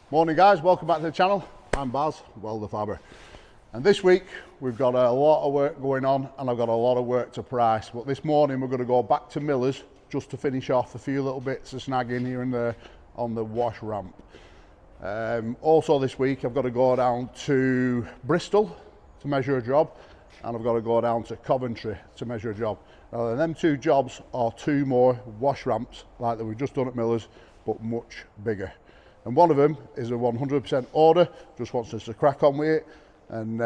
Morning guys, welcome back to the channel. I'm Baz, WELDERFABBER. And this week we've got a lot of work going on and I've got a lot of work to price. But this morning we're going to go back to Miller's just to finish off a few little bits of snagging here and there on the wash ramp. Also this week I've got to go down to Bristol to measure a job, and I've got to go down to Coventry to measure a job. Now them two jobs are two more wash ramps like that we've just done at Miller's, but much bigger. And one of them is a 100% order, just wants us to crack on with it. And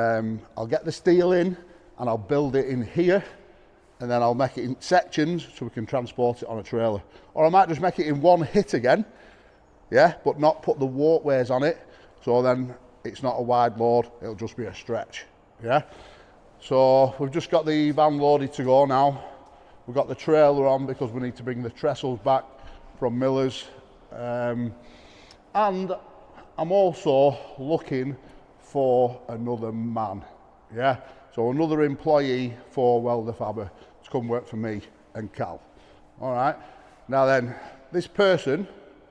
I'll get the steel in and I'll build it in here, and then I'll make it in sections so we can transport it on a trailer. Or I might just make it in one hit again, yeah, but not put the walkways on it, so then it's not a wide load, it'll just be a stretch, yeah. So we've just got the van loaded to go now. We've got the trailer on because we need to bring the trestles back from Miller's. And I'm also looking for another man, yeah? So another employee for WELDERFABBER to come work for me and Cal, all right? Now then, this person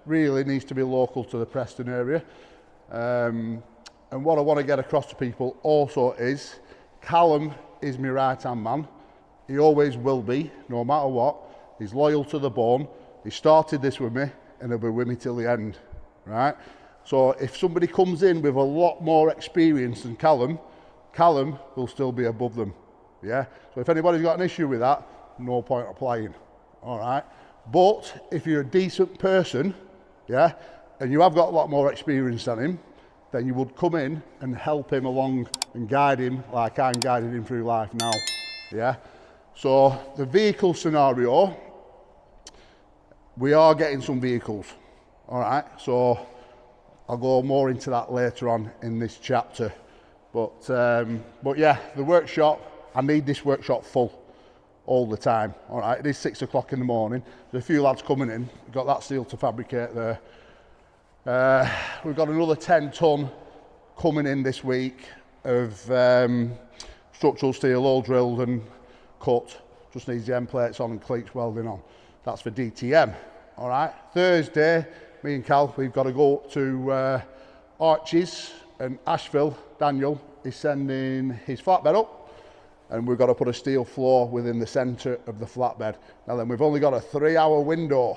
really needs to be local to the Preston area. And what I want to get across to people also is, Callum is my right-hand man. He always will be, no matter what. He's loyal to the bone. He started this with me and he'll be with me till the end. Right, so if somebody comes in with a lot more experience than Callum will still be above them, yeah? So if anybody's got an issue with that, no point applying, all right? But if you're a decent person, yeah, and you have got a lot more experience than him, then you would come in and help him along and guide him like I'm guiding him through life now, yeah? So the vehicle scenario, we are getting some vehicles. All right, so I'll go more into that later on in this chapter. But yeah, the workshop, I need this workshop full all the time. All right, it is 6 o'clock in the morning. There's a few lads coming in. We've got that steel to fabricate there. We've got another 10 ton coming in this week of structural steel, all drilled and cut. Just needs the end plates on and cleats welding on. That's for DTM. All right, Thursday, me and Cal, we've got to go to Arches and Ashville. Daniel is sending his flatbed up, and we've got to put a steel floor within the centre of the flatbed. Now then, we've only got a 3-hour window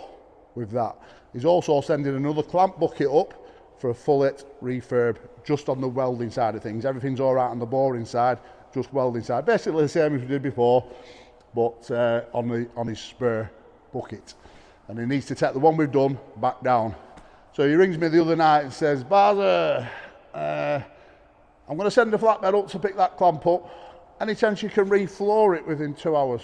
with that. He's also sending another clamp bucket up for a fullet refurb, just on the welding side of things. Everything's all right on the boring side, just welding side. Basically the same as we did before, but on his spur bucket. And he needs to take the one we've done back down. So he rings me the other night and says, Baz, I'm going to send the flatbed up to pick that clamp up. Any chance you can re-floor it within 2 hours?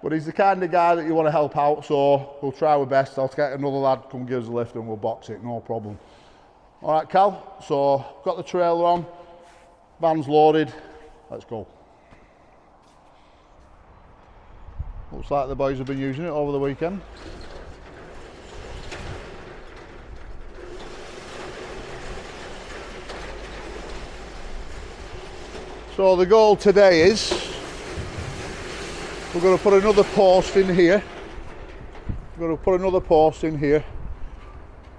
But he's the kind of guy that you want to help out, so we'll try our best. I'll get another lad, come give us a lift and we'll box it, no problem. All right, Cal, so got the trailer on, van's loaded, let's go. Looks like the boys have been using it over the weekend. So the goal today is, we're going to put another post in here. We're going to put another post in here.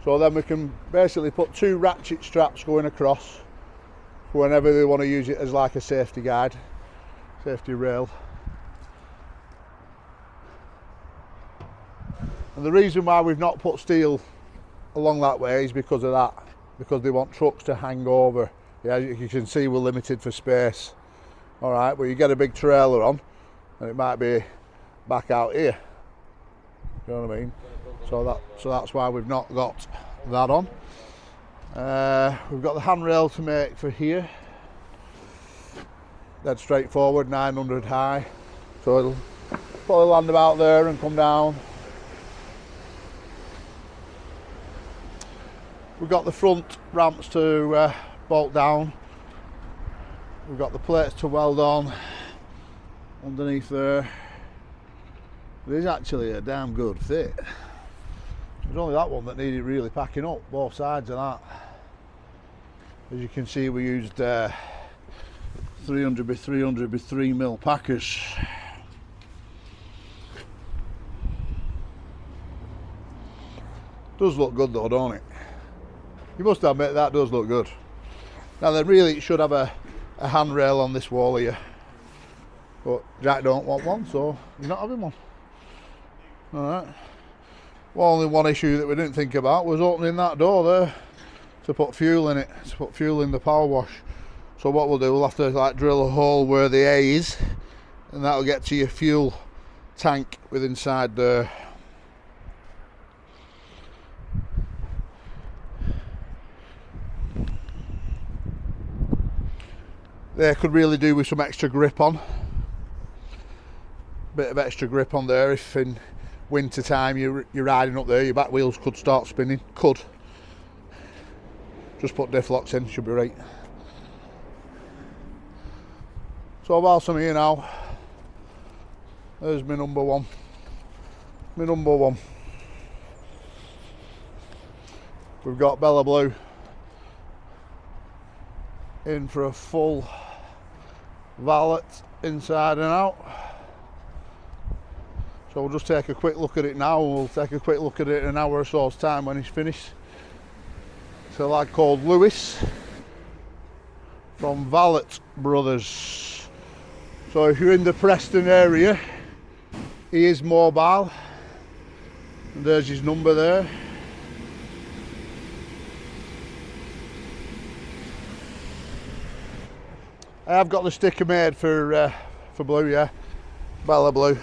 So then we can basically put 2 ratchet straps going across whenever they want to use it as like a safety guide, safety rail. And the reason why we've not put steel along that way is because of that, because they want trucks to hang over. Yeah, you can see we're limited for space. All right, but you get a big trailer on and it might be back out here. You know what I mean? So that's why we've not got that on. We've got the handrail to make for here. Dead straightforward, 900 high. So it'll probably land about there and come down. We've got the front ramps to bolt down. We've got the plates to weld on underneath there. It is actually a damn good fit. There's only that one that needed really packing up, both sides of that. As you can see, we used 300 by 300 by 3 mil packers. Does look good though, don't it? You must admit that does look good. Now then, really it should have a handrail on this wall here, but Jack don't want one, so he's not having one. Alright. Well, only one issue that we didn't think about was opening that door there to put fuel in it, to put fuel in the power wash. So what we'll do, we'll have to like drill a hole where the A is, and that'll get to your fuel tank with inside there. There could really do with some extra grip on. Bit of extra grip on there if in winter time you're riding up there, your back wheels could start spinning. Could. Just put diff locks in, should be right. So whilst I'm here now, there's my number one. My number one. We've got Bella Blue in for a full valet inside and out. So we'll just take a quick look at it now, and we'll take a quick look at it in an hour or so's time when he's finished. It's a lad called Lewis from Valet Brothers. So if you're in the Preston area, he is mobile, and there's his number there. I have got the sticker made for Blue, yeah, Bella Blue.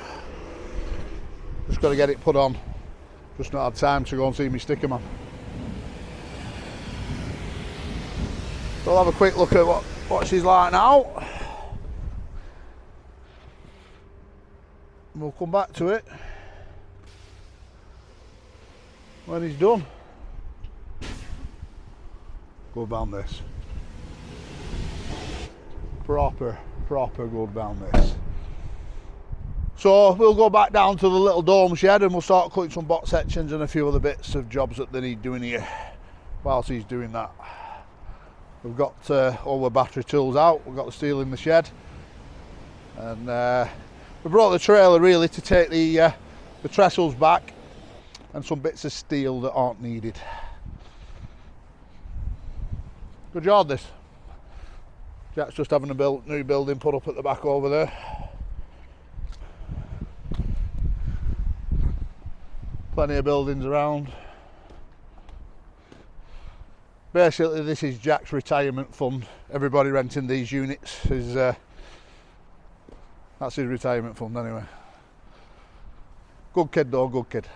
Just got to get it put on. Just not had time to go and see me sticker man. So I'll have a quick look at what she's like now. And we'll come back to it when he's done. Go down this. Proper good down this. So we'll go back down to the little dome shed and we'll start cutting some box sections and a few other bits of jobs that they need doing here whilst he's doing that. We've got all the battery tools out, we've got the steel in the shed, and we brought the trailer really to take the trestles back and some bits of steel that aren't needed. Good job this. Jack's just having a new building put up at the back over there. Plenty of buildings around. Basically this is Jack's retirement fund. Everybody renting these units is that's his retirement fund anyway. Good kid though, good kid.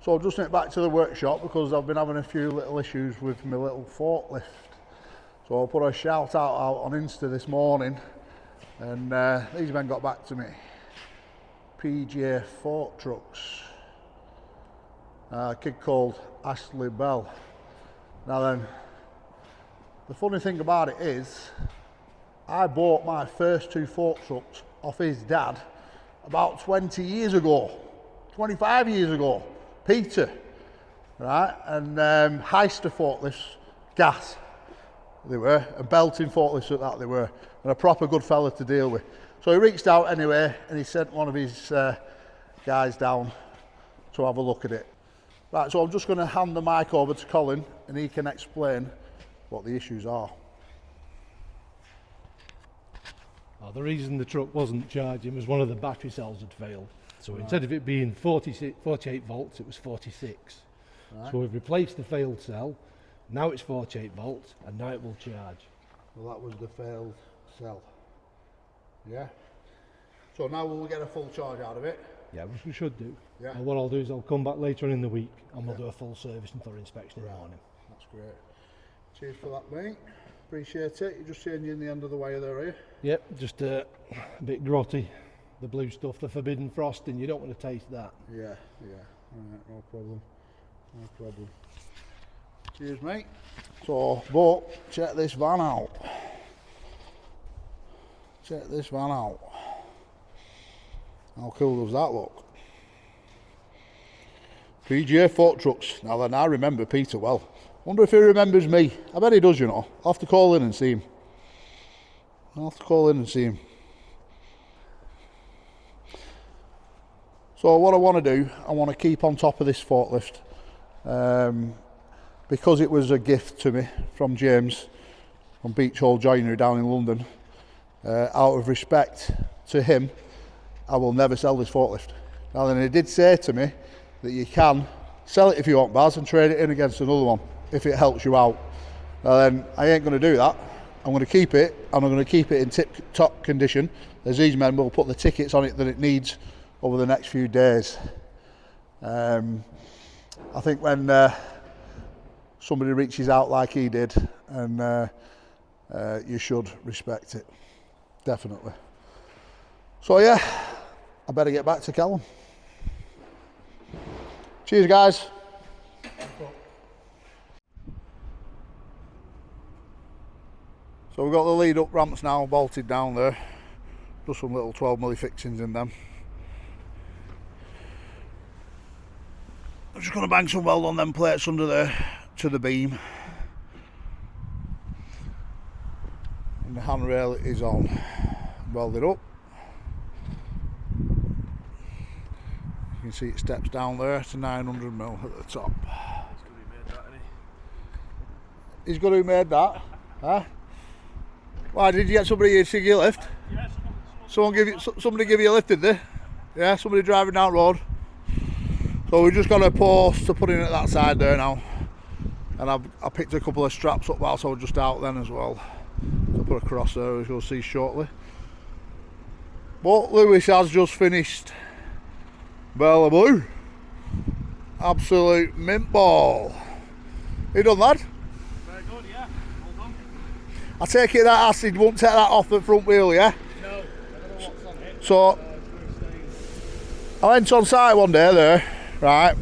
So I've just went back to the workshop because I've been having a few little issues with my little forklift. So I'll put a shout out on Insta this morning, and these men got back to me. PJ Fork Trucks. A kid called Ashley Bell. Now then, the funny thing about it is, I bought my first two fork trucks off his dad about 20 years ago, 25 years ago, Peter, right? And Heister forklifts, gas, they were, and belting forklifts at that they were, and a proper good fella to deal with. So he reached out anyway, and he sent one of his guys down to have a look at it. Right, so I'm just going to hand the mic over to Colin, and he can explain what the issues are. Oh, the reason the truck wasn't charging was one of the battery cells had failed. So instead of it being 48 volts, it was 46. Right. So we've replaced the failed cell. Now it's 48 volts, and now it will charge. Well, that was the failed cell. Yeah. So now we'll get a full charge out of it. Yeah, which we should do. Yeah. And what I'll do is I'll come back later on in the week and we'll do a full service and thorough inspection in the morning. That's great. Cheers for that, mate. Appreciate it. You're just changing the end of the wire there, are you? Yep, just a bit grotty. The blue stuff, the forbidden frosting, you don't want to taste that. Yeah. Alright, no problem. No problem. Cheers, mate. So, but check this van out. Check this van out. How cool does that look? PJ Fork Trucks. Now then, I remember Peter well. Wonder if he remembers me. I bet he does, you know. I'll have to call in and see him. So what I want to do, I want to keep on top of this forklift, because it was a gift to me from James from Beach Hall Joinery down in London. Out of respect to him, I will never sell this forklift. Now then, he did say to me that you can sell it if you want, Baz, and trade it in against another one if it helps you out. Now then, I ain't going to do that. I'm going to keep it, and I'm going to keep it in tip-top condition, as these men will put the tickets on it that it needs over the next few days. I think when somebody reaches out like he did, and you should respect it, definitely. So yeah, I better get back to Callum. Cheers, guys. So we've got the lead up ramps now bolted down there. Just some little 12mm fixings in them. I'm just going to bang some weld on them plates under there to the beam. And the handrail is on. Welded up. You can see it steps down there to 900mm at the top. He's got who made that? Huh? Why, did you get somebody here to give you a lift? Yeah, Somebody give you a lift, did they? Yeah, somebody driving down the road. So we've just got a post to put in at that side there now. And I picked a couple of straps up whilst I was just out then as well. So put across there, as you'll see shortly. But Lewis has just finished Bella Blue. Absolute mint ball. You done that? very good, yeah. Well done. I take it that acid won't take that off the front wheel, yeah? No, I don't know what's on it. So I went on site one day there, right?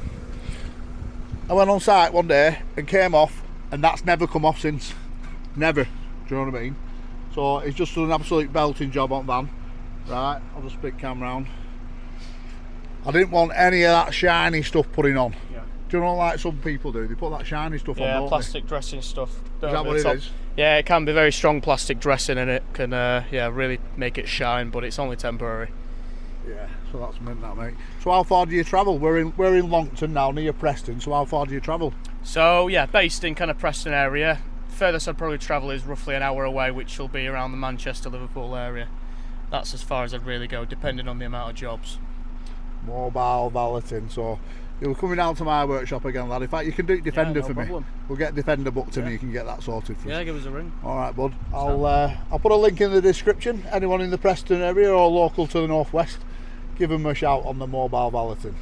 I went on site one day and came off, and that's never come off since. Never. Do you know what I mean? So it's just done an absolute belting job on van. Right, I'll just split cam round. I didn't want any of that shiny stuff putting on. Yeah. Do you know like some people do? They put that shiny stuff on, Yeah, don't plastic dressing stuff. they? Is that what it is? Yeah, it can be very strong plastic dressing, and it can yeah, really make it shine, but it's only temporary. Yeah, so that's meant that, mate. So how far do you travel? We're in Longton now, near Preston, so how far do you travel? So yeah, based in kind of Preston area. Furthest I'd probably travel is roughly an hour away, which will be around the Manchester, Liverpool area. That's as far as I'd really go, depending on the amount of jobs. Mobile valeting, so you're coming down to my workshop again, lad. In fact, you can do Defender no for problem. me. We'll get Defender booked and Yeah. you can get that sorted for us. Yeah, give us a ring. All right, bud. I'll put a link in the description. Anyone in the Preston area or local to the northwest, give them a shout on the mobile valeting.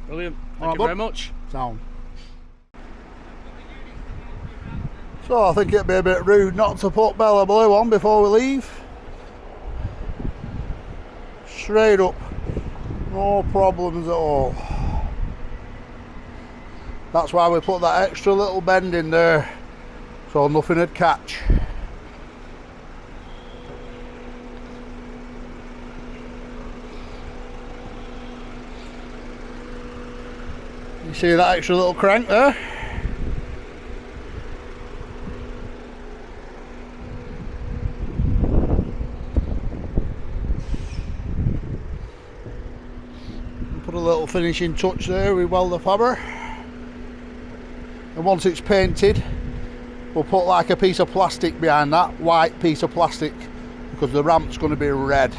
Brilliant. All Thank right, you bud. very much. Sound. So I think it'd be a bit rude not to put Bella Blue on before we leave. Straight up, no problems at all. That's why we put that extra little bend in there, so nothing would catch. You see that extra little crank there? Put a little finishing touch there with WELDERFABBER, and once it's painted we'll put like a piece of plastic behind that, white piece of plastic, because the ramp's going to be red.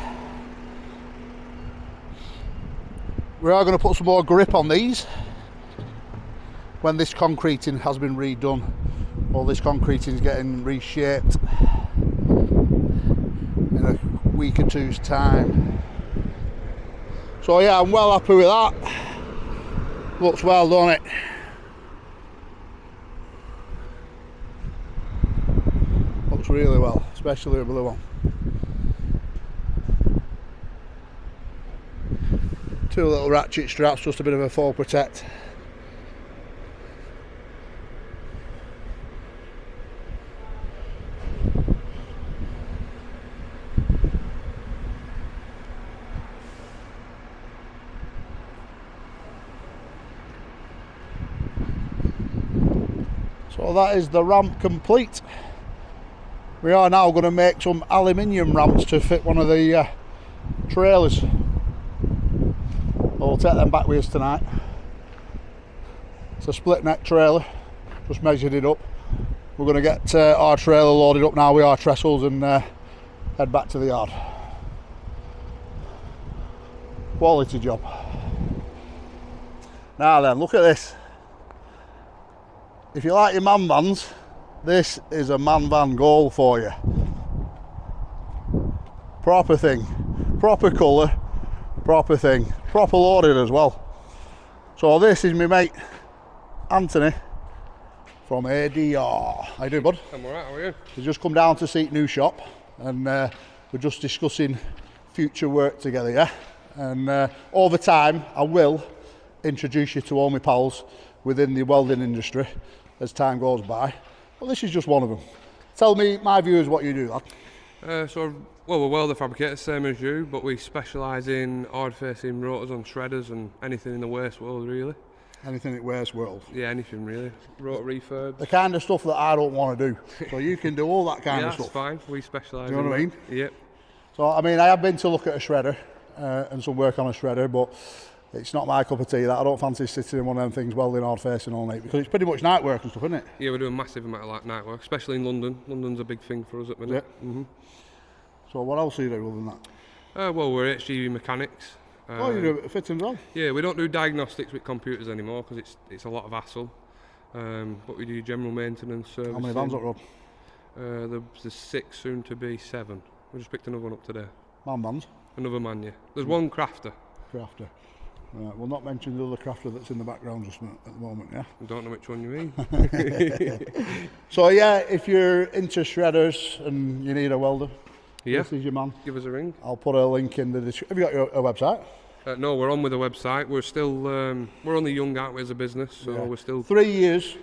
We are going to put some more grip on these when this concreting has been redone. All this concreting is getting reshaped in a week or two's time. So yeah, I'm well happy with that. Looks well, don't it? Looks really well, especially the blue one. Two little ratchet straps, just a bit of a fall protect. So that is the ramp complete. We are now going to make some aluminium ramps to fit one of the trailers. We'll take them back with us tonight. It's a split neck trailer, just measured it up. We're going to get our trailer loaded up now with our trestles and head back to the yard. Quality job. Now then, look at this. If you like your man vans, this is a man van goal for you. Proper thing, proper colour, proper thing, proper loaded as well. So this is my mate Anthony from ADR. How you doing, bud? I'm alright, how are you? He's just come down to see new shop, and we're just discussing future work together, yeah? And over time, I will introduce you to all my pals within the welding industry as time goes by. Well, this is just one of them. Tell me, my viewers, what you do, lad. Well, we're welder fabricators, same as you, but we specialise in hard-facing rotors on shredders and anything in the waste world, really. Anything that wears world. Yeah, anything really. Rotor refurbs. The kind of stuff that I don't want to do. So you can do all that kind of stuff. Yeah, that's fine. We specialise Do you know what I mean? Yep. So, I mean, I have been to look at a shredder and some work on a shredder, but it's not my cup of tea. That I don't fancy sitting in one of them things welding hard facing all night, because it's pretty much night work and stuff, isn't it? Yeah, we're doing a massive amount of like night work, especially in London. London's a big thing for us at the minute. Yeah. So what else do you do other than that? Well, we're HGV mechanics. Oh, you do fittings on? Yeah, we don't do diagnostics with computers anymore because it's a lot of hassle. But we do general maintenance, servicing. How many vans up road? There's 6, soon to be 7. We just picked another one up today. Man vans? Another man, yeah. There's one crafter. Crafter. Right, we'll not mention the other crafter that's in the background just at the moment, yeah? I don't know which one you mean. So yeah, if you're into shredders and you need a welder, yeah, this is your man. Give us a ring. I'll put a link in the description. Have you got a website? No, we're on with the website. We're still, we're only young, aren't we, as a business? So Yeah. we're still... 3 years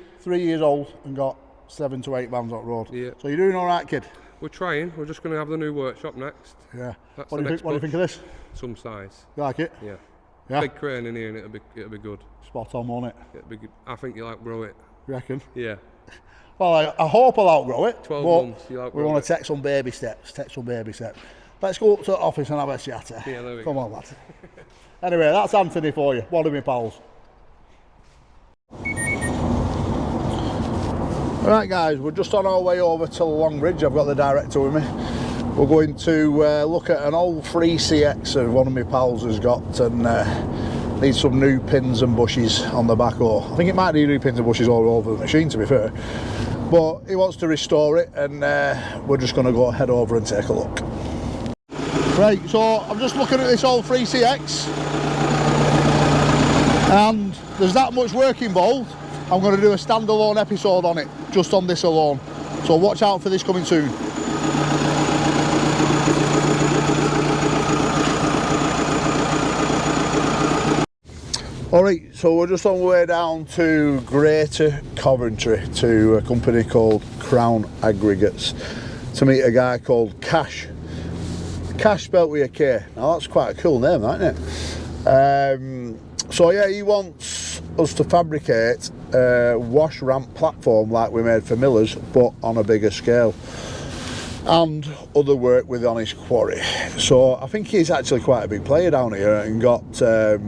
old and got 7 to 8 vans up road. Yeah. So you're doing all right, kid? We're trying. We're just going to have the new workshop next. Yeah. That's What do the you next think of this? Some size. You like it? Yeah. Yeah. Big crane in here and it'll be good. Spot on, won't it? It'll be good. I think you'll outgrow it. You reckon? Yeah. Well, I hope I'll outgrow it. 12 but months, you'll we outgrow want to take some baby steps. Let's go up to the office and have a chat. Yeah, there we Come go. on, lad. Anyway, that's Anthony for you. One of my pals. Alright guys, we're just on our way over to the Long Bridge. I've got the director with me. We're going to look at an old 3CX that one of my pals has got, and needs some new pins and bushes on the backhoe. I think it might need new pins and bushes all over the machine, to be fair. But he wants to restore it, and we're just going to go head over and take a look. Right, so I'm just looking at this old 3CX, and there's that much work involved. I'm going to do a standalone episode on it, just on this alone. So watch out for this coming soon. Alright, so we're just on the way down to Greater Coventry to a company called Crown Aggregates to meet a guy called Cash. Cash spelt with a K. Now that's quite a cool name, isn't it? So yeah, he wants us to fabricate a wash ramp platform like we made for Miller's, but on a bigger scale, and other work with on his quarry. So I think he's actually quite a big player down here and got a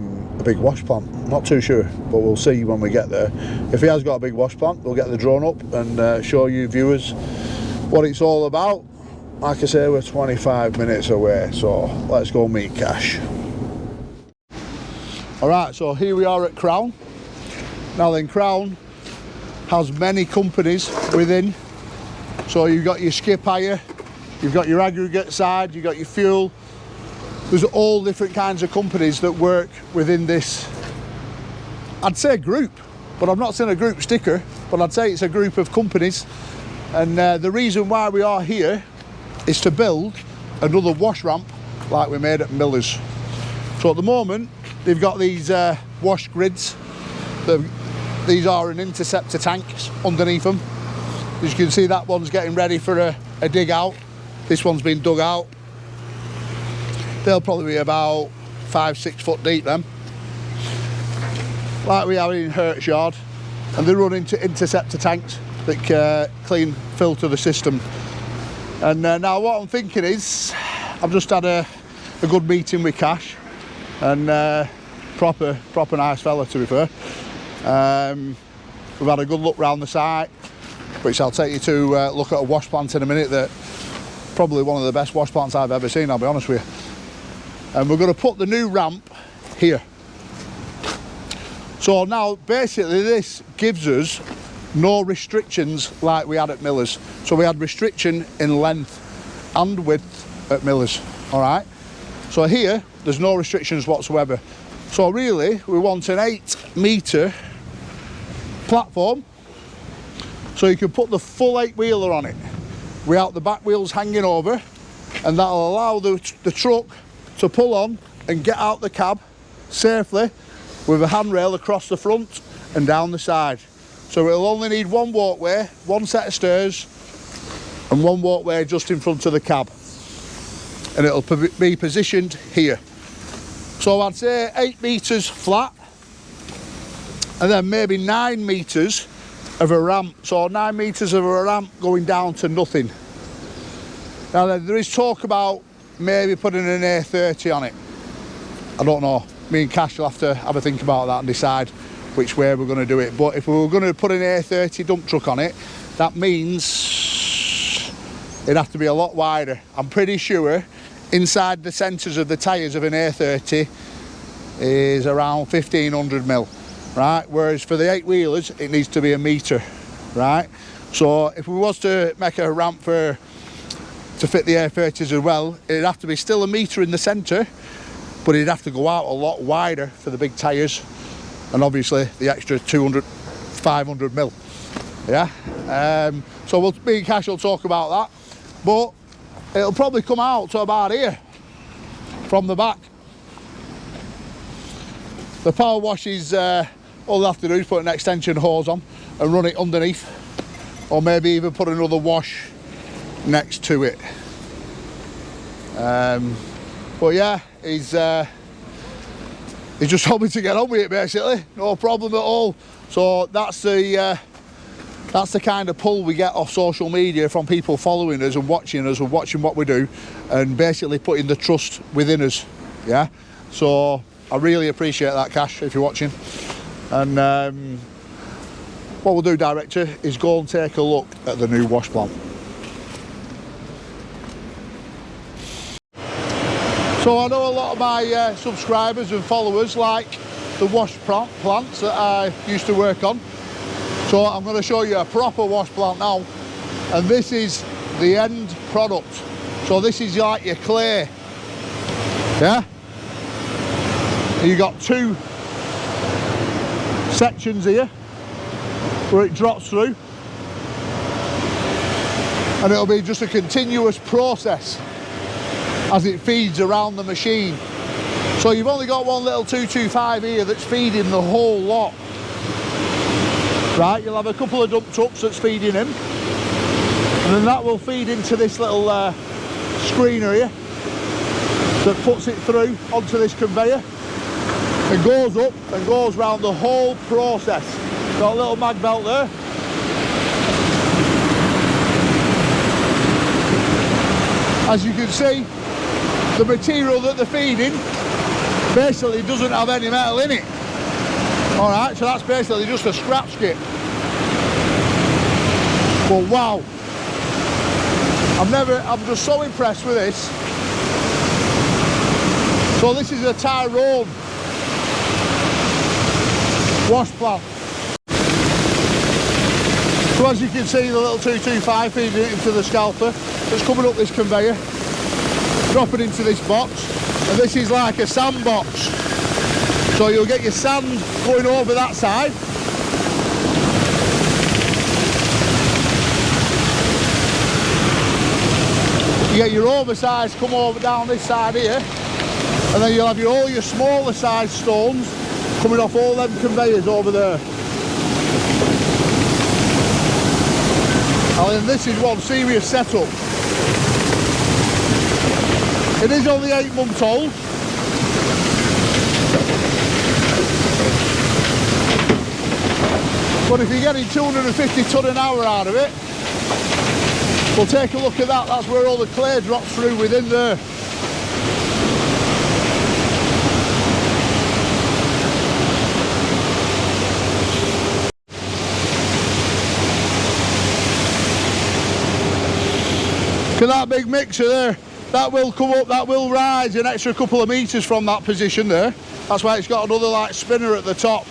big wash plant. Not too sure, but we'll see when we get there. If he has got a big wash plant, we'll get the drone up and show you viewers what it's all about. Like I say, we're 25 minutes away, so let's go meet Cash. Alright, so here we are at Crown. Now then, Crown has many companies within. So you've got your skip hire, you've got your aggregate side, you've got your fuel. There's all different kinds of companies that work within this, I'd say group, but I'm not saying a group sticker, but I'd say it's a group of companies. And the reason why we are here is to build another wash ramp like we made at Miller's. So at the moment, they've got these wash grids. These are an interceptor tanks underneath them. As you can see, that one's getting ready for a dig out. This one's been dug out. They'll probably be about 5-6 foot deep then. Like we have in Hertz Yard. And they run into interceptor tanks that clean filter the system. And now what I'm thinking is, I've just had a good meeting with Cash, and proper nice fella, to be fair. We've had a good look round the site, which I'll take you to look at a wash plant in a minute. That probably one of the best wash plants I've ever seen, I'll be honest with you. And we're going to put the new ramp here. So now basically this gives us no restrictions like we had at Miller's. So we had restriction in length and width at Miller's, all right? So here, there's no restrictions whatsoever. So really, we want an 8-metre platform, so you can put the full 8-wheeler on it without the back wheels hanging over, and that'll allow the truck to pull on and get out the cab safely with a handrail across the front and down the side. So it'll only need one walkway, one set of stairs, and one walkway just in front of the cab, and it'll be positioned here. So I'd say 8 metres flat, and then maybe 9 metres of a ramp. So 9 metres of a ramp going down to nothing. Now then, there is talk about maybe putting an A30 on it. I don't know. Me and Cash will have to have a think about that and decide which way we're going to do it. But if we were going to put an A30 dump truck on it, that means it'd have to be a lot wider. I'm pretty sure inside the centres of the tyres of an A30 is around 1500 mil, right? Whereas for the 8-wheelers, it needs to be a metre, right? So if we was to make a ramp to fit the A30s as well, it'd have to be still a metre in the centre, but it'd have to go out a lot wider for the big tyres, and obviously the extra 500 mil, yeah? So me and Cash will talk about that, but it'll probably come out to about here from the back. The power wash is, all they have to do is put an extension hose on and run it underneath, or maybe even put another wash next to it. But yeah, he's just told me to get on with it basically, no problem at all. So that's the kind of pull we get off social media from people following us and watching what we do, and basically putting the trust within us, yeah? So I really appreciate that, Cash, if you're watching. And what we'll do, director, is go and take a look at the new wash plant. So I know a lot of my subscribers and followers like the wash plants that I used to work on. So I'm going to show you a proper wash plant now, and this is the end product. So this is like your clay, yeah? You got 2 sections here where it drops through, and it'll be just a continuous process as it feeds around the machine. So you've only got one little 225 here that's feeding the whole lot, right? You'll have a couple of dump trucks that's feeding him, and then that will feed into this little screener here that puts it through onto this conveyor and goes up and goes round the whole process. Got a little mag belt there. As you can see, the material that they're feeding basically doesn't have any metal in it. Alright, so that's basically just a scrap skip. But wow, I'm just so impressed with this. So this is a Tyrone wash plant. So as you can see, the little 225 feeding it into the scalper that's coming up this conveyor, dropping into this box, and this is like a sand box. So you'll get your sand going over that side, you get your oversized come over down this side here, and then you'll have all your smaller size stones coming off all them conveyors over there. And then this is one serious setup. It is only 8 months old. But if you're getting 250 tonne an hour out of it, we'll take a look at that. That's where all the clay drops through within there. Look at that big mixer there. That will come up, that will rise an extra couple of metres from that position there. That's why it's got another like spinner at the top.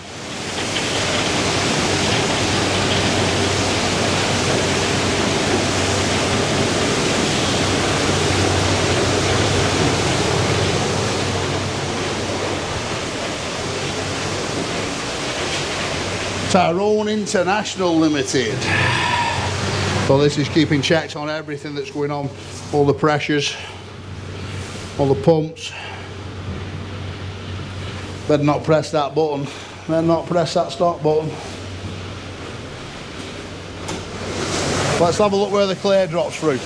Tyrone International Limited. So this is keeping checks on everything that's going on, all the pressures, all the pumps. Better not press that button, better not press that stop button. Let's have a look where the clay drops through.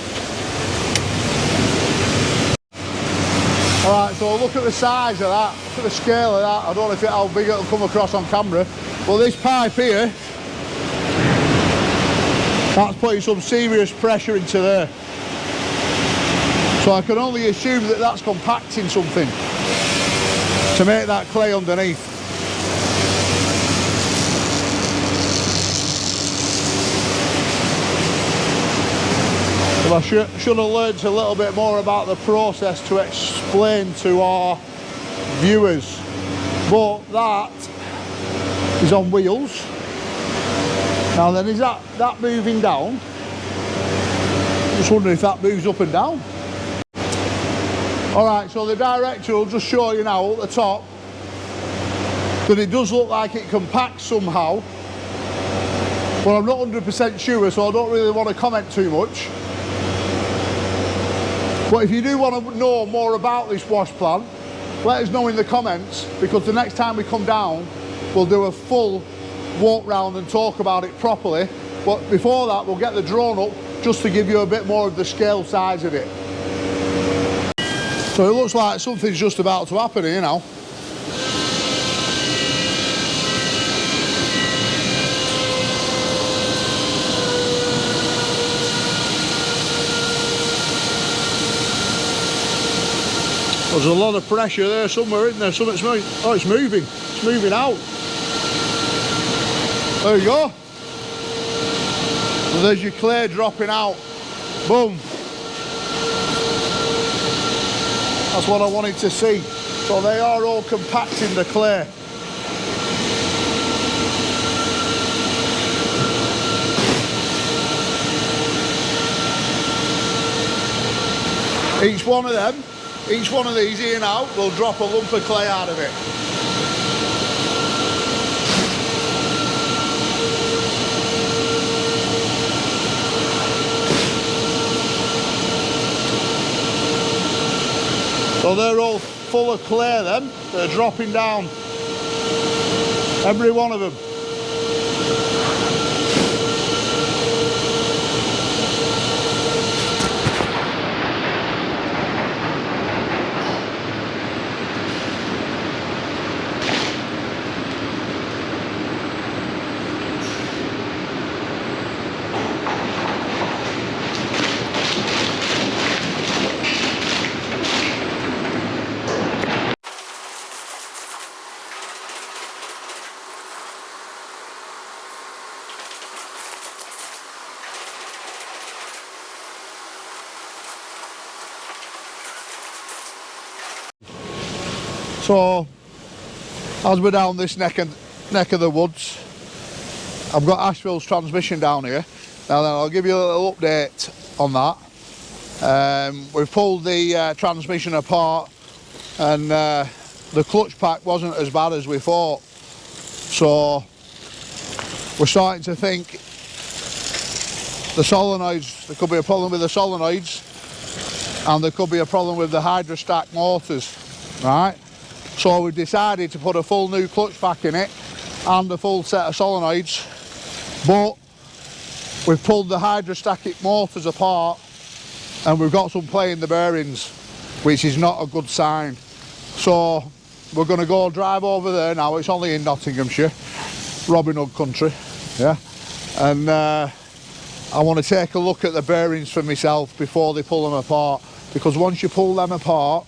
Alright, so look at the size of that, look at the scale of that. I don't know if how big it'll come across on camera. Well, this pipe here, that's putting some serious pressure into there. So I can only assume that that's compacting something to make that clay underneath. Well, I should have learnt a little bit more about the process to explain to our viewers. But that is on wheels. Now then, is that moving down? Just wondering if that moves up and down. Alright, so the director will just show you now at the top that it does look like it compacts somehow, but I'm not 100% sure, so I don't really want to comment too much. But if you do want to know more about this wash plant, let us know in the comments, because the next time we come down we'll do a full walk round and talk about it properly. But before that, we'll get the drone up just to give you a bit more of the scale size of it. So it looks like something's just about to happen here now. There's a lot of pressure there somewhere, isn't there? Something's moving. Oh, it's moving. It's moving out. There you go. So there's your clay dropping out. Boom. That's what I wanted to see. So they are all compacting the clay. Each one of them, each one of these here now will drop a lump of clay out of it. So they're all full of clay then, they're dropping down, every one of them. So, as we're down this neck of the woods, I've got Ashville's transmission down here. Now then, I'll give you a little update on that. We've pulled the transmission apart, and the clutch pack wasn't as bad as we thought. So, we're starting to think the solenoids, there could be a problem with the solenoids, and there could be a problem with the hydrostack motors, right? So we decided to put a full new clutch pack in it and a full set of solenoids, but we've pulled the hydrostatic motors apart and we've got some play in the bearings, which is not a good sign. So we're going to go drive over there now. It's only in Nottinghamshire, Robin Hood country, yeah, and I want to take a look at the bearings for myself before they pull them apart, because once you pull them apart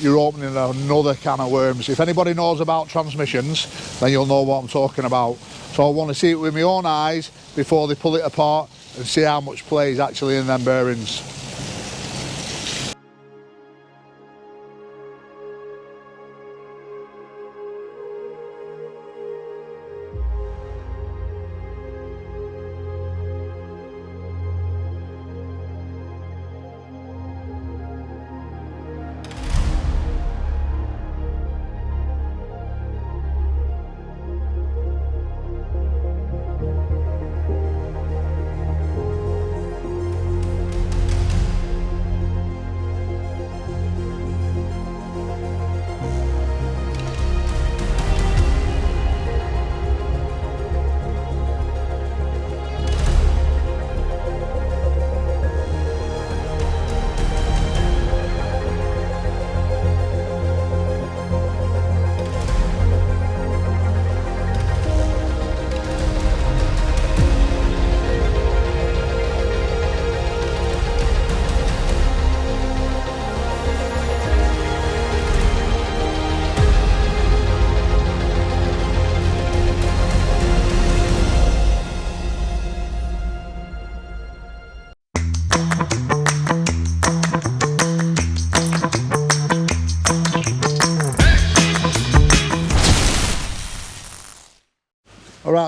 you're opening another can of worms. If anybody knows about transmissions, then you'll know what I'm talking about. So I want to see it with my own eyes before they pull it apart and see how much play is actually in them bearings.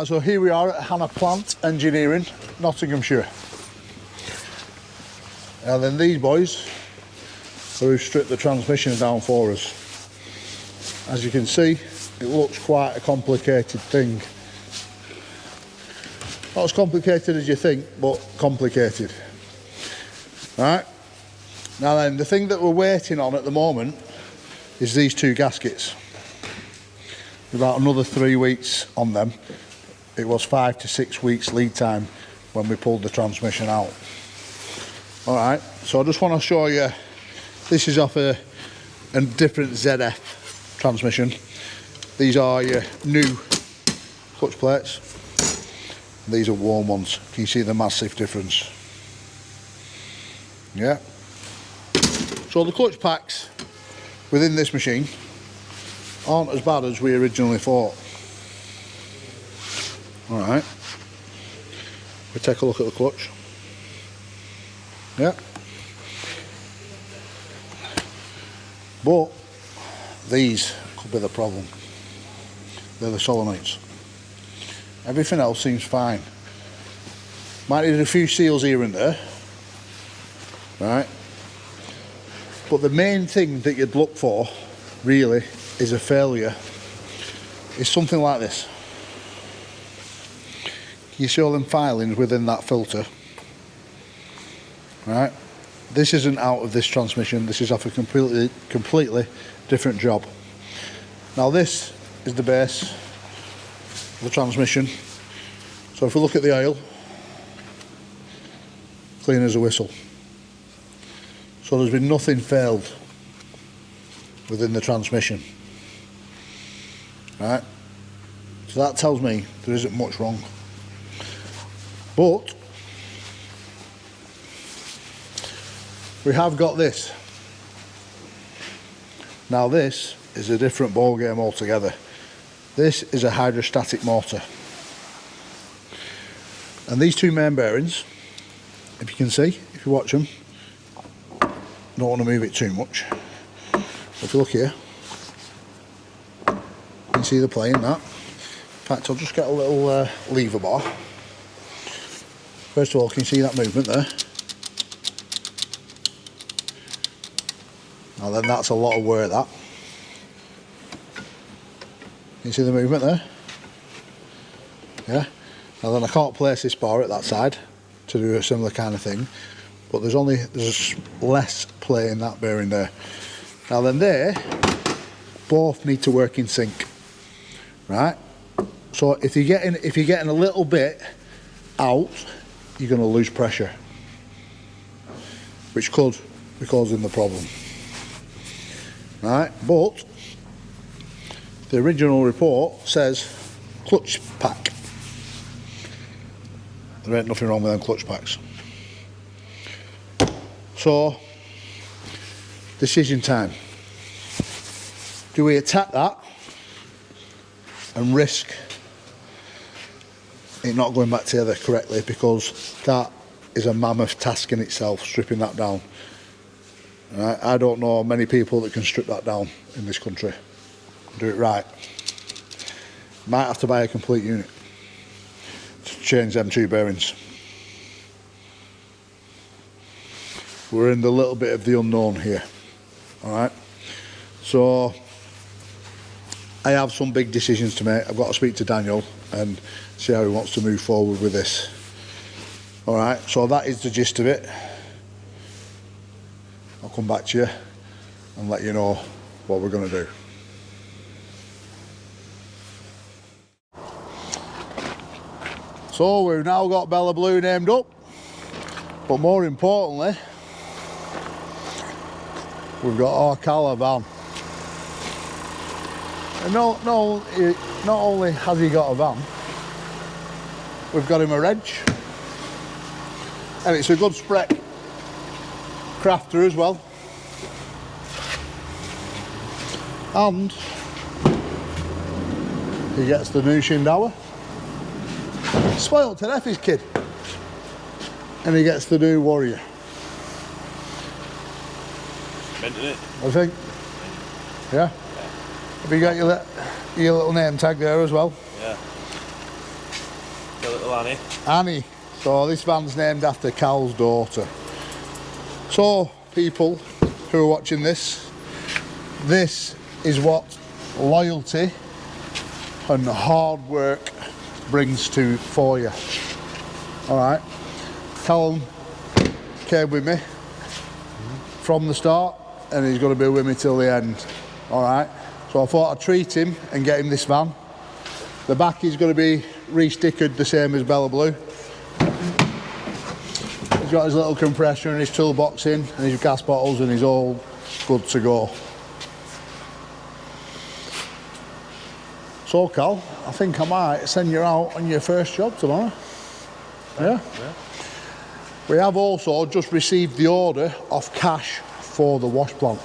Right, so here we are at Hannah Plant Engineering, Nottinghamshire. And then these boys who stripped the transmission down for us. As you can see, it looks quite a complicated thing. Not as complicated as you think, but complicated. Right, now then, the thing that we're waiting on at the moment is these two gaskets. About another 3 weeks on them. It was 5 to 6 weeks lead time when we pulled the transmission out. Alright, so I just want to show you, this is off a different ZF transmission. These are your new clutch plates. These are warm ones. Can you see the massive difference? Yeah. So the clutch packs within this machine aren't as bad as we originally thought. Alright. We take a look at the clutch. Yeah. But these could be the problem. They're the solenoids. Everything else seems fine. Might need a few seals here and there. Right. But the main thing that you'd look for, really, is a failure. Is something like this. You see all them filings within that filter. Right. This isn't out of this transmission. This is off a completely different job. Now this is the base of the transmission. So if we look at the oil, clean as a whistle. So there's been nothing failed within the transmission. Right? So that tells me there isn't much wrong. But we have got this. Now this is a different ball game altogether. This is a hydrostatic motor. And these two main bearings, if you can see, if you watch them, don't want to move it too much. If you look here, you can see they're playing that. In fact, I'll just get a little lever bar. First of all, can you see that movement there? Now then, that's a lot of wear, that. Can you see the movement there? Yeah. Now then, I can't place this bar at that side to do a similar kind of thing, but there's less play in that bearing there. Now then, they both need to work in sync, right? So if you're getting a little bit out, you're going to lose pressure, which could be causing the problem. Right, but the original report says clutch pack. There ain't nothing wrong with them clutch packs. So, decision time. Do we attack that and risk it not going back together correctly, because that is a mammoth task in itself, stripping that down. Right? I don't know many people that can strip that down in this country. Do it right. Might have to buy a complete unit to change them two bearings. We're in the little bit of the unknown here. Alright. So I have some big decisions to make. I've got to speak to Daniel and see how he wants to move forward with this. Alright, so that is the gist of it. I'll come back to you and let you know what we're going to do. So we've now got Bella Blue named up, but more importantly, we've got our caravan. And not only has he got a van, we've got him a wrench, and it's a good spec crafter as well. And he gets the new Shindawa. Spoiled to death, his kid. And he gets the new Warrior. Invented it. I think. Yeah. Have you got your little name tag there as well? Yeah. Little Annie. Annie. So this van's named after Cal's daughter. So people who are watching this is what loyalty and hard work brings to for you. Alright, Callum came with me from the start and he's going to be with me till the end. Alright, so I thought I'd treat him and get him this van. The back is going to be re-stickered the same as Bella Blue. He's got his little compressor and his toolbox in and his gas bottles and he's all good to go. So Cal, I think I might send you out on your first job tomorrow. Yeah? We have also just received the order of cash for the wash plant.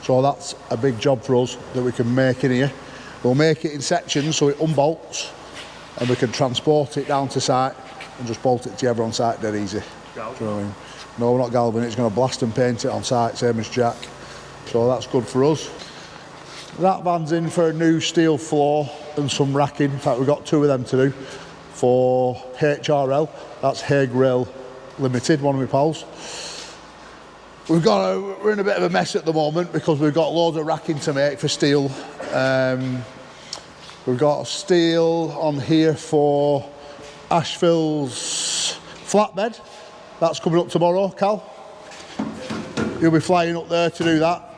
So that's a big job for us that we can make in here. We'll make it in sections so it unbolts and we can transport it down to site and just bolt it together on site dead easy. Do you know what I mean? No, we're not galvaning, it's going to blast and paint it on site, same as Jack. So that's good for us. That van's in for a new steel floor and some racking. In fact, we've got 2 of them to do for HRL. That's Hague Rail Limited, one of my pals. We're in a bit of a mess at the moment because we've got loads of racking to make for steel. We've got steel on here for Ashville's flatbed. That's coming up tomorrow, Cal. You'll be flying up there to do that.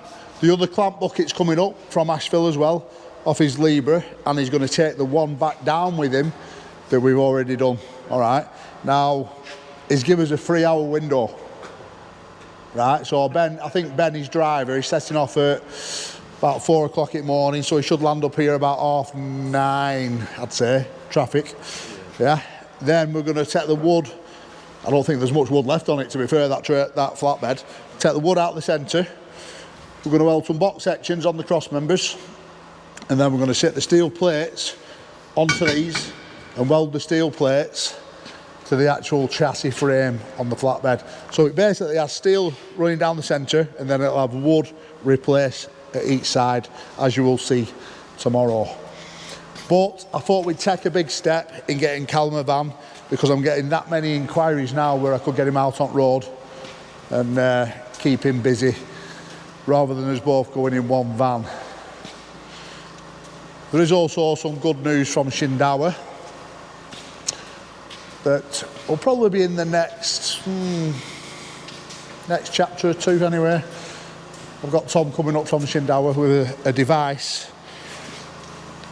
The other clamp bucket's coming up from Ashville as well, off his Libra, and he's going to take the one back down with him that we've already done. All right. Now, he's given us a 3-hour window. Right. So Ben, I think Ben, his driver, he's setting off at about 4 o'clock in the morning, so he should land up here about 9:30, I'd say, traffic. Yeah. Then we're going to take the wood. I don't think there's much wood left on it, to be fair, that flatbed. Take the wood out the centre. We're going to weld some box sections on the cross members, and then we're going to set the steel plates onto these and weld the steel plates to the actual chassis frame on the flatbed. So it basically has steel running down the centre and then it'll have wood replaced at each side, as you will see tomorrow. But I thought we'd take a big step in getting Callum a van because I'm getting that many inquiries now where I could get him out on road and keep him busy, rather than us both going in one van. There is also some good news from Shindawa that will probably be in the next chapter or 2 anyway. I've got Tom coming up from Shindawa with a device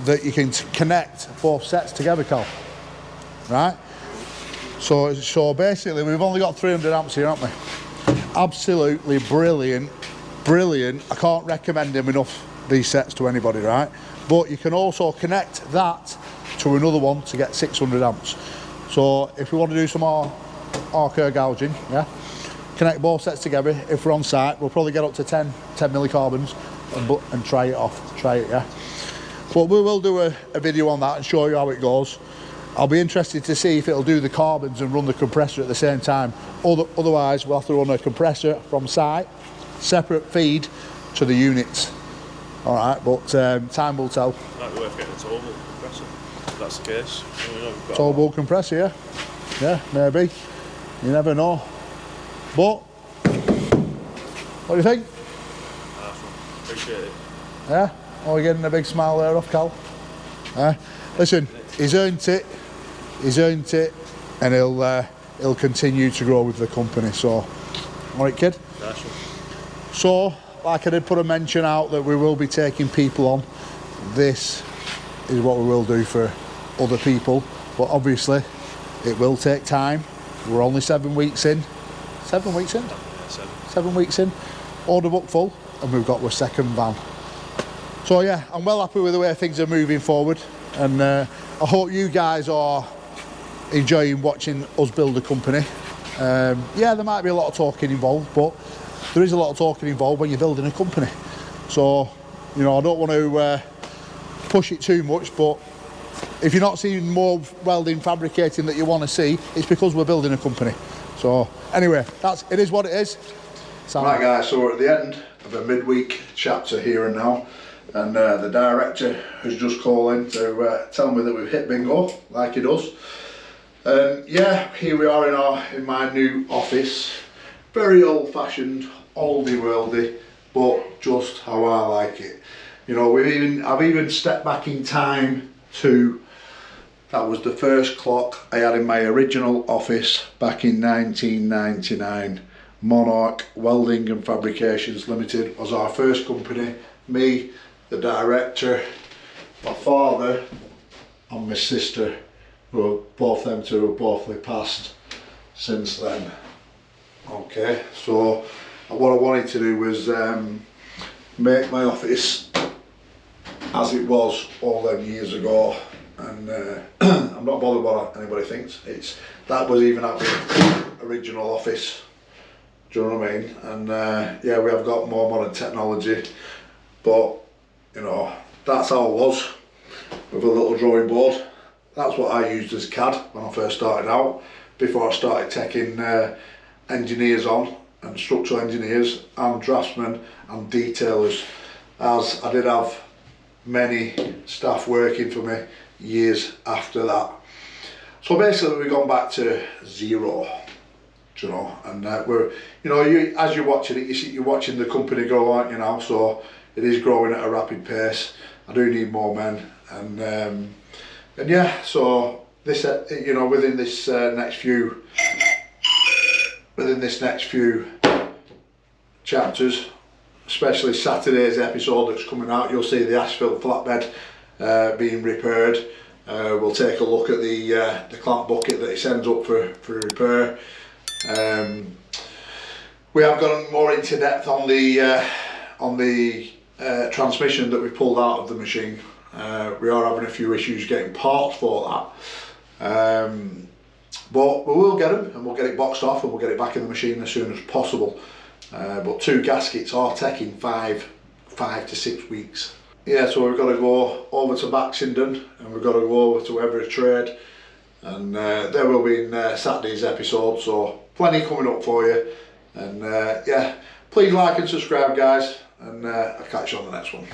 that you can connect both sets together, Cal. Right? So basically we've only got 300 amps here, haven't we? Absolutely brilliant. I can't recommend them enough, these sets, to anybody, right? But you can also connect that to another one to get 600 amps. So if we want to do some more arc gouging, yeah, connect both sets together. If we're on site, we'll probably get up to 10 millicarbons and try it, yeah. But we will do a video on that and show you how it goes. I'll be interested to see if it'll do the carbons and run the compressor at the same time. Otherwise, we'll have to run a compressor from site, separate feed to the units. All right, but time will tell. Might be worth getting a Autovolt compressor, if that's the case. Autovolt compressor, yeah. Yeah, maybe. You never know. But, what do you think? Awesome. Appreciate it. Yeah? Oh, you're getting a big smile there off Cal. Listen, he's earned it, and he'll continue to grow with the company. So, all right, kid. Awesome. So, like I did put a mention out that we will be taking people on. This is what we will do for other people, but obviously it will take time. We're only 7 weeks in. 7 weeks in? Yeah, 7 weeks in. Order book full, and we've got our second van. So yeah, I'm well happy with the way things are moving forward, and I hope you guys are enjoying watching us build a company. Yeah, there might be a lot of talking involved, but there is a lot of talking involved when you're building a company. So, you know, I don't want to push it too much, but if you're not seeing more welding, fabricating that you want to see, it's because we're building a company. So anyway, it is what it is. Right guys, so we're at the end of a midweek chapter here and now, and the director has just called in to tell me that we've hit bingo, like he does. Yeah, here we are in my new office. Very old-fashioned, oldie worldy, but just how I like it. You know, I've even stepped back in time to, that was the first clock I had in my original office back in 1999. Monarch Welding and Fabrications Limited was our first company. Me, the director, my father and my sister, who both them two have both passed since then. Okay, so what I wanted to do was make my office as it was all them years ago, and I'm not bothered what anybody thinks. That was even at the original office. Do you know what I mean? And yeah, we have got more modern technology, but you know, that's how it was, with a little drawing board. That's what I used as CAD when I first started out, before I started taking engineers on, and structural engineers and draftsmen and detailers, as I did have many staff working for me years after that. So basically we've gone back to zero, you know, and we're, you know, as you're watching it, you're watching the company grow, aren't you now? So it is growing at a rapid pace. I do need more men, and yeah, so this, you know, within this next few chapters, especially Saturday's episode that's coming out, you'll see the Ashville flatbed being repaired. We'll take a look at the clamp bucket that it sends up for repair. We have gone more into depth on the transmission that we pulled out of the machine. We are having a few issues getting parts for that, but we will get them, and we'll get it boxed off, and we'll get it back in the machine as soon as possible. But 2 gaskets are taking 5 to 6 weeks. Yeah, so we've got to go over to Baxenden, and we've got to go over to Every Trade, and there will be in Saturday's episode, so plenty coming up for you. And yeah, please like and subscribe, guys, and I'll catch you on the next one.